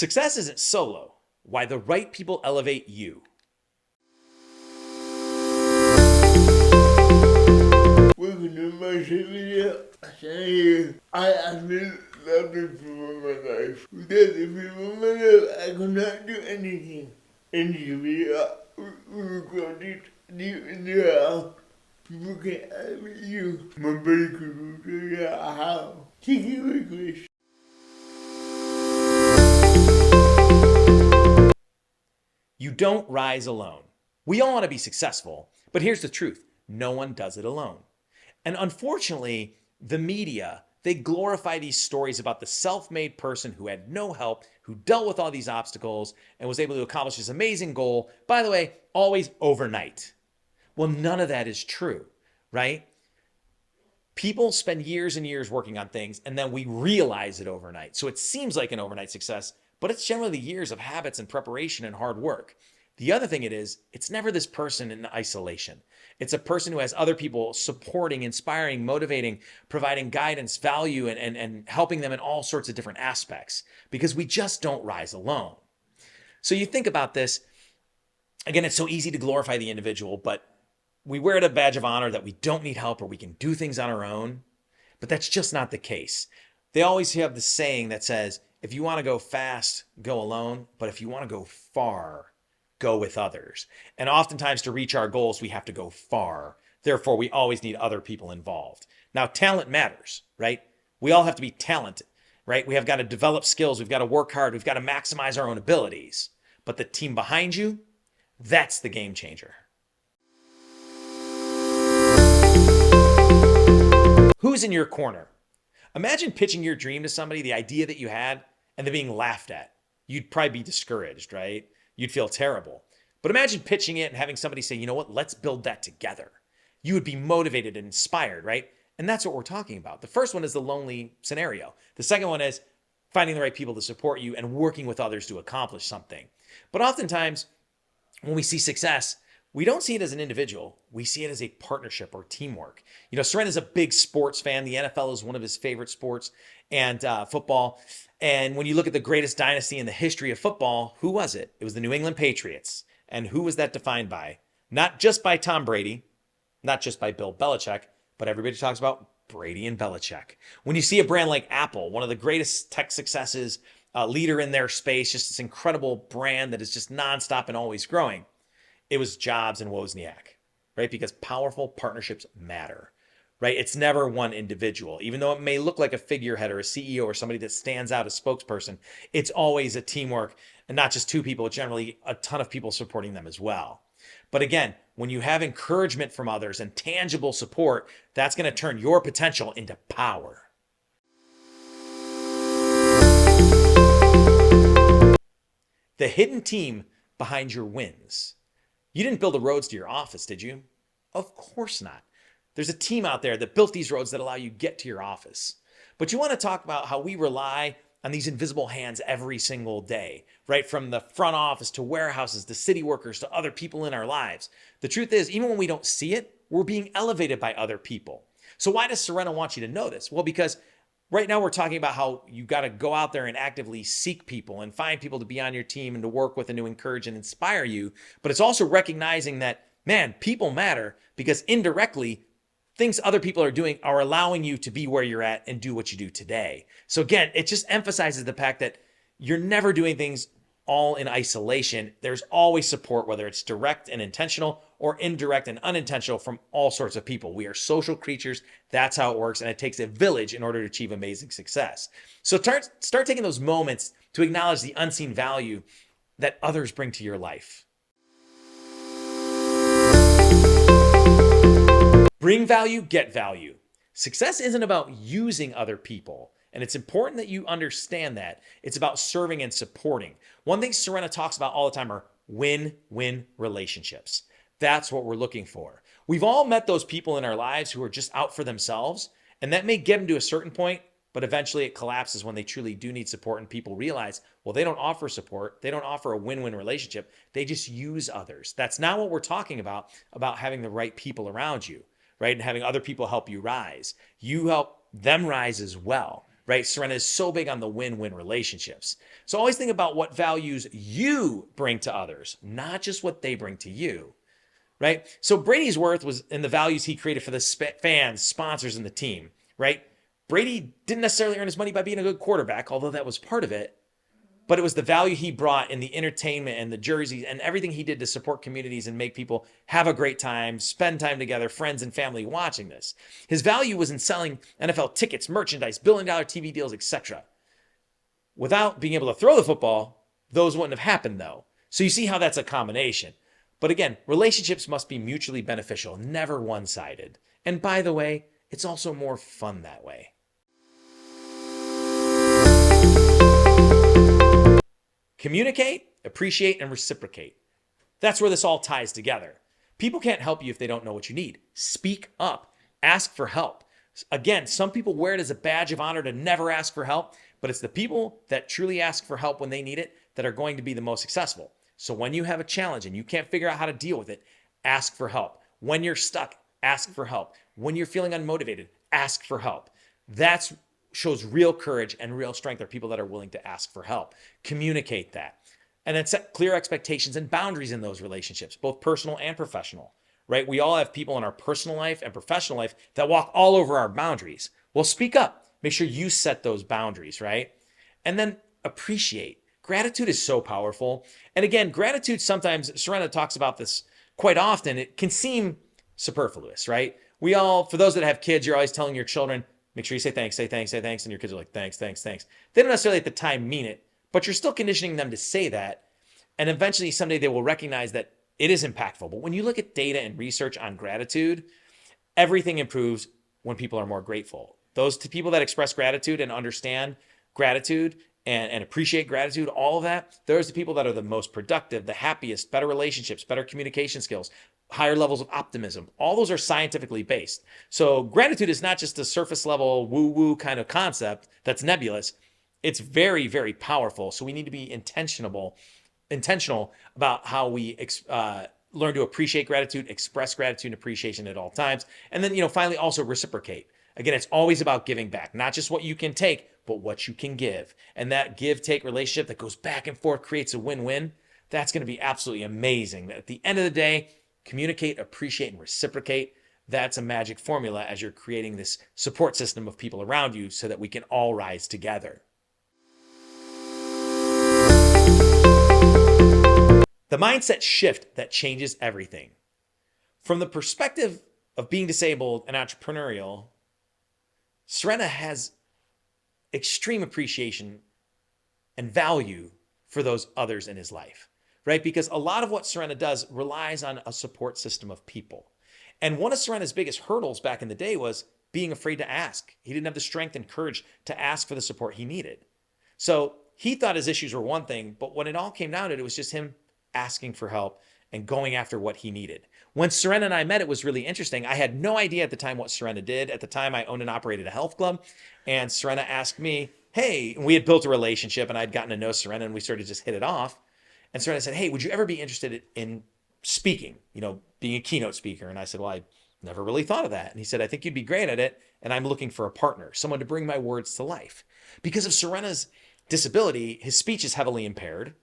Success isn't solo. Why the right people elevate you. Welcome to my video. I absolutely love the people in my life. Without the people in my life, I could not do anything. In this video, we will go deep into how people can elevate you. My buddy could show you how. Take it away, Chris. You don't rise alone. We all want to be successful, but here's the truth. No one does it alone. And unfortunately, the media, they glorify these stories about the self-made person who had no help, who dealt with all these obstacles and was able to accomplish this amazing goal. By the way, always overnight. Well, none of that is true, right? People spend years and years working on things and then we realize it overnight. So it seems like an overnight success, but it's generally years of habits and preparation and hard work. The other thing it's never this person in isolation. It's a person who has other people supporting, inspiring, motivating, providing guidance, value, and helping them in all sorts of different aspects because we just don't rise alone. So you think about this, again, it's so easy to glorify the individual, but we wear it a badge of honor that we don't need help or we can do things on our own, but that's just not the case. They always have the saying that says, if you want to go fast, go alone, but if you want to go far, go with others. And oftentimes to reach our goals, we have to go far. Therefore, we always need other people involved. Now, talent matters, right? We all have to be talented, right? We have got to develop skills. We've got to work hard. We've got to maximize our own abilities. But the team behind you, that's the game changer. Who's in your corner? Imagine pitching your dream to somebody, the idea that you had, and they're being laughed at. You'd probably be discouraged, right? You'd feel terrible. But imagine pitching it and having somebody say, you know what, let's build that together. You would be motivated and inspired, right? And that's what we're talking about. The first one is the lonely scenario. The second one is finding the right people to support you and working with others to accomplish something. But oftentimes, when we see success, we don't see it as an individual. We see it as a partnership or teamwork. You know, Sourena is a big sports fan. The NFL is one of his favorite sports and football. And when you look at the greatest dynasty in the history of football, who was it? It was the New England Patriots. And who was that defined by? Not just by Tom Brady, not just by Bill Belichick, but everybody talks about Brady and Belichick. When you see a brand like Apple, one of the greatest tech successes, leader in their space, just this incredible brand that is just nonstop and always growing, it was Jobs and Wozniak, right? Because powerful partnerships matter, right? It's never one individual. Even though it may look like a figurehead or a CEO or somebody that stands out as spokesperson, it's always a teamwork and not just two people, generally a ton of people supporting them as well. But again, when you have encouragement from others and tangible support, that's going to turn your potential into power. The hidden team behind your wins. You didn't build the roads to your office, did you? Of course not. There's a team out there that built these roads that allow you to get to your office. But you want to talk about how we rely on these invisible hands every single day, right? From the front office to warehouses to city workers to other people in our lives. The truth is, even when we don't see it, we're being elevated by other people. So why does Sourena want you to know this? Well, because right now we're talking about how you got to go out there and actively seek people and find people to be on your team and to work with and to encourage and inspire you. But it's also recognizing that, man, people matter because indirectly, things other people are doing are allowing you to be where you're at and do what you do today. So again, it just emphasizes the fact that you're never doing things all in isolation. There's always support, whether it's direct and intentional or indirect and unintentional from all sorts of people. We are social creatures. That's how it works. And it takes a village in order to achieve amazing success. So start taking those moments to acknowledge the unseen value that others bring to your life. Bring value, get value. Success isn't about using other people. And it's important that you understand that. It's about serving and supporting. One thing Sourena talks about all the time are win-win relationships. That's what we're looking for. We've all met those people in our lives who are just out for themselves, and that may get them to a certain point, but eventually it collapses when they truly do need support and people realize, well, they don't offer support. They don't offer a win-win relationship. They just use others. That's not what we're talking about having the right people around you, right? And having other people help you rise. You help them rise as well. right? Sourena is so big on the win-win relationships. So always think about what values you bring to others, not just what they bring to you, right? So Brady's worth was in the values he created for the fans, sponsors, and the team, right? Brady didn't necessarily earn his money by being a good quarterback, although that was part of it, but it was the value he brought in the entertainment and the jerseys and everything he did to support communities and make people have a great time, spend time together, friends and family watching this. His value was in selling NFL tickets, merchandise, billion-dollar TV deals, etc. Without being able to throw the football, those wouldn't have happened though. So you see how that's a combination. But again, relationships must be mutually beneficial, never one-sided. And by the way, it's also more fun that way. Communicate, appreciate, and reciprocate. That's where this all ties together. People can't help you if they don't know what you need. Speak up. Ask for help. Again, some people wear it as a badge of honor to never ask for help, but it's the people that truly ask for help when they need it that are going to be the most successful. So when you have a challenge and you can't figure out how to deal with it, ask for help. When you're stuck, ask for help. When you're feeling unmotivated, ask for help. That shows real courage and real strength are people that are willing to ask for help. Communicate that. And then set clear expectations and boundaries in those relationships, both personal and professional, right? We all have people in our personal life and professional life that walk all over our boundaries. Well, speak up. Make sure you set those boundaries, right? And then appreciate. Gratitude is so powerful. And again, gratitude sometimes, Sourena talks about this quite often, it can seem superfluous, right? We all, for those that have kids, you're always telling your children, make sure you say thanks, say thanks, say thanks. And your kids are like, thanks, thanks, thanks. They don't necessarily at the time mean it, but you're still conditioning them to say that. And eventually someday they will recognize that it is impactful. But when you look at data and research on gratitude, everything improves when people are more grateful. Those people that express gratitude and understand gratitude and appreciate gratitude, all of that, those are the people that are the most productive, the happiest, better relationships, better communication skills, higher levels of optimism. All those are scientifically based. So gratitude is not just a surface level woo-woo kind of concept that's nebulous. It's very, very powerful. So we need to be intentional about how we learn to appreciate gratitude, express gratitude and appreciation at all times. And then, finally also reciprocate. Again, it's always about giving back, not just what you can take, but what you can give. And that give-take relationship that goes back and forth creates a win-win. That's going to be absolutely amazing. At the end of the day, communicate, appreciate, and reciprocate. That's a magic formula as you're creating this support system of people around you so that we can all rise together. The mindset shift that changes everything. From the perspective of being disabled and entrepreneurial, Sourena has extreme appreciation and value for those others in his life, right? Because a lot of what Sourena does relies on a support system of people. And one of Sorena's biggest hurdles back in the day was being afraid to ask. He didn't have the strength and courage to ask for the support he needed. So he thought his issues were one thing, but when it all came down to it, it was just him asking for help and going after what he needed. When Sourena and I met, it was really interesting. I had no idea at the time what Sourena did. At the time, I owned and operated a health club, and Sourena asked me, hey, and we had built a relationship, and I'd gotten to know Sourena, and we sort of just hit it off. And Sourena said, hey, would you ever be interested in speaking, being a keynote speaker? And I said, well, I never really thought of that. And he said, I think you'd be great at it, and I'm looking for a partner, someone to bring my words to life. Because of Sorena's disability, his speech is heavily impaired.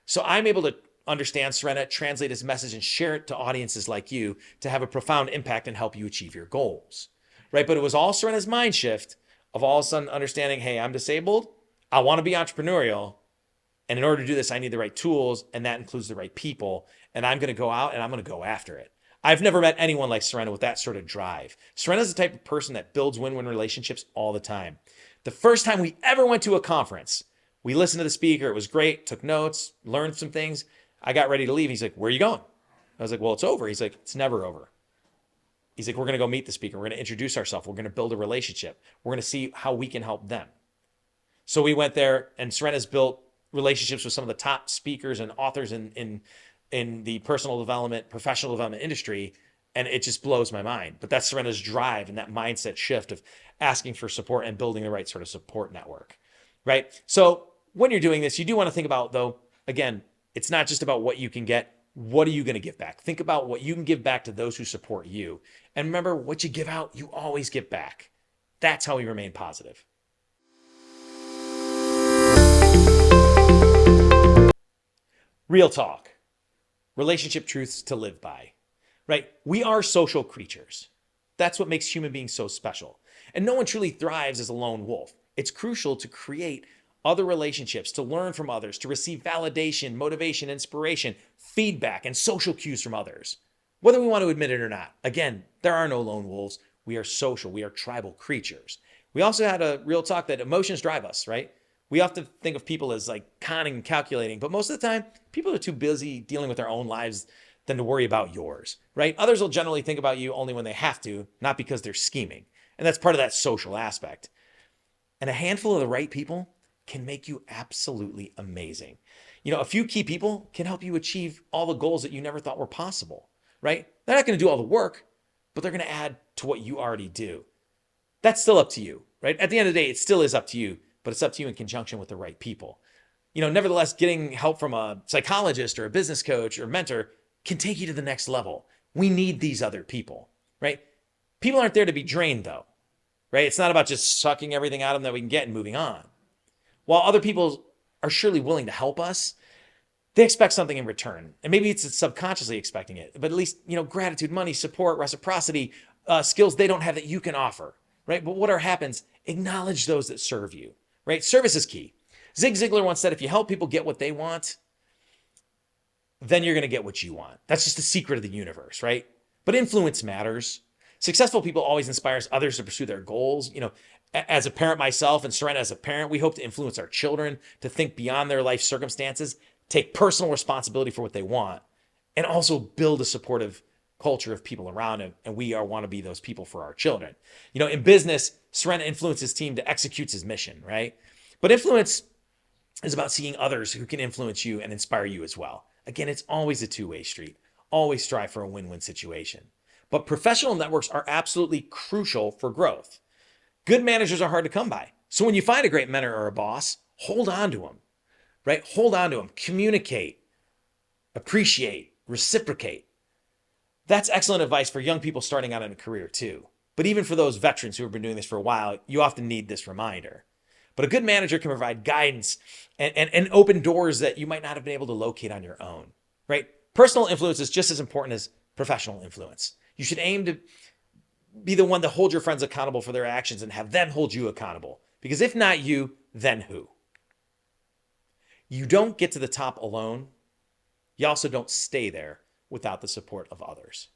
So I'm able to understand Sourena, translate his message, and share it to audiences like you to have a profound impact and help you achieve your goals, right? But it was all Sorena's mind shift of all of a sudden understanding, hey, I'm disabled. I want to be entrepreneurial. And in order to do this, I need the right tools, and that includes the right people. And I'm going to go out and I'm going to go after it. I've never met anyone like Sourena with that sort of drive. Sorena's the type of person that builds win-win relationships all the time. The first time we ever went to a conference, we listened to the speaker. It was great, took notes, learned some things. I got ready to leave. He's like, where are you going? I was like, well, it's over. He's like, it's never over. He's like, we're going to go meet the speaker. We're going to introduce ourselves. We're going to build a relationship. We're going to see how we can help them. So we went there, and Sorena's built relationships with some of the top speakers and authors in the personal development, professional development industry. And it just blows my mind. But that's Sorena's drive and that mindset shift of asking for support and building the right sort of support network, right? So when you're doing this, you do want to think about, though, again, it's not just about what you can get. What are you going to give back? Think about what you can give back to those who support you. And remember, what you give out, you always get back. That's how we remain positive. Real talk, relationship truths to live by, right? We are social creatures. That's what makes human beings so special. And no one truly thrives as a lone wolf. It's crucial to create other relationships, to learn from others, to receive validation, motivation, inspiration, feedback, and social cues from others, whether we want to admit it or not. Again, there are no lone wolves. We are social. We are tribal creatures. We also had a real talk that emotions drive us, right? We often think of people as like conning and calculating, but most of the time, people are too busy dealing with their own lives than to worry about yours, right? Others will generally think about you only when they have to, not because they're scheming. And that's part of that social aspect. And a handful of the right people can make you absolutely amazing. A few key people can help you achieve all the goals that you never thought were possible, right? They're not going to do all the work, but they're going to add to what you already do. That's still up to you, right? At the end of the day, it still is up to you, but it's up to you in conjunction with the right people. Nevertheless, getting help from a psychologist or a business coach or mentor can take you to the next level. We need these other people, right? People aren't there to be drained though, right? It's not about just sucking everything out of them that we can get and moving on. While other people are surely willing to help us, they expect something in return. And maybe it's subconsciously expecting it, but at least, gratitude, money, support, reciprocity, skills they don't have that you can offer, right? But whatever happens, acknowledge those that serve you, right? Service is key. Zig Ziglar once said, if you help people get what they want, then you're going to get what you want. That's just the secret of the universe, right? But influence matters. Successful people always inspires others to pursue their goals. As a parent myself and Sourena as a parent, we hope to influence our children to think beyond their life circumstances, take personal responsibility for what they want, and also build a supportive culture of people around them. And we want to be those people for our children. In business, Sourena influences his team to execute his mission, right? But influence is about seeing others who can influence you and inspire you as well. Again, it's always a two-way street. Always strive for a win-win situation. But professional networks are absolutely crucial for growth. Good managers are hard to come by. So when you find a great mentor or a boss, hold on to them, right? Hold on to them. Communicate, appreciate, reciprocate. That's excellent advice for young people starting out in a career too. But even for those veterans who have been doing this for a while, you often need this reminder. But a good manager can provide guidance and open doors that you might not have been able to locate on your own, right? Personal influence is just as important as professional influence. You should aim to be the one to hold your friends accountable for their actions and have them hold you accountable. Because if not you, then who? You don't get to the top alone. You also don't stay there without the support of others.